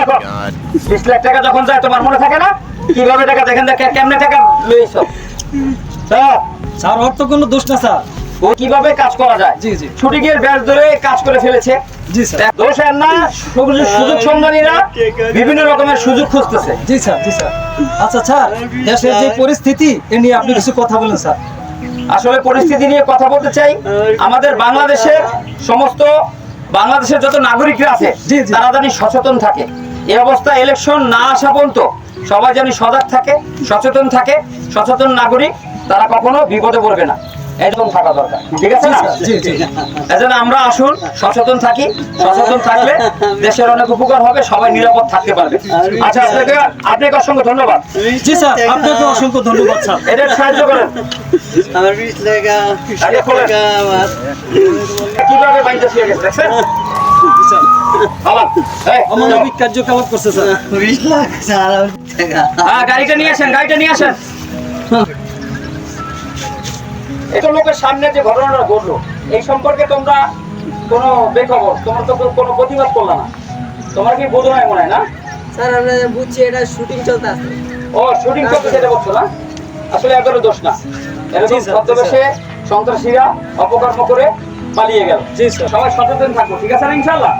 রাখো। 20 লাখ টাকা যখন যায় তোমার মনে থাকে না কিভাবে টাকা দেখেন কেমনে টাকা লইছ স্যার? স্যার ওর তো কোনো দোষ না স্যার। ও কিভাবে কাজ করা যায়? জি জি শুটিংয়ের ব্যাচ ধরে কাজ করে ফেলেছে। জি স্যার। দোষ আর না, সুযোগ সন্ধানীরা বিভিন্ন রকমের সুযোগ খুঁজতেছে। জি স্যার জি স্যার। আচ্ছা স্যার, দেশের যে পরিস্থিতি এ নিয়ে আপনি কিছু কথা বলেন স্যার। আসলে পরিস্থিতি নিয়ে কথা বলতে চাই। আমাদের বাংলাদেশের যত নাগরিকরা আছে জি, জি। তারা জানি সচেতন থাকে। এই অবস্থা ইলেকশন না আসা পর্যন্ত সবাই জানি সজাগ থাকে, সচেতন থাকে। সচেতন নাগরিক তারা কখনো বিপদে পড়বে না, এরকম থাকা দরকার। ঠিক আছে না? জি জি। এজন্য আমরা আসুন সচেতন থাকি। সচেতন থাকলে দেশের অনেক উপকার হবে, সবাই নিরাপদ থাকতে পারবে। আচ্ছা, আপনাকে অসংখ্য ধন্যবাদ। জি স্যার, আপনাকে অসংখ্য ধন্যবাদ স্যার। এটা সাহায্য করেন। আমার 20 টাকা আমার কিভাবে বাইন্দা শিয়ে গেছে দেখছেন? জি স্যার। বাবা, এই, অমানবিক কার্যকলাপ করছে স্যার। 20 লাখ স্যার টাকা হ্যাঁ, গাড়িটা নিয়ে আসেন। এটা লোকের সামনে যে ঘটনাটা ঘটলো এই সম্পর্কে তোমরা কোনো বেখবর, তোমরা তো কোনো প্রতিবাদ করলা না। তোমার কি বোধ হয় মনে হয় না? স্যার আমরা বুঝছি এটা শুটিং চলতে আছে। ও শুটিং করতে যেটা বলছো না, আসলে এদেরও দোষ না। এরকম জি স্যার, ছদ্মবেশে সন্ত্রাসীরা অপকর্ম করে পালিয়ে গেল। জি স্যার। সবাই সচেতন থাকবো, ঠিক আছে না ইনশাআল্লাহ?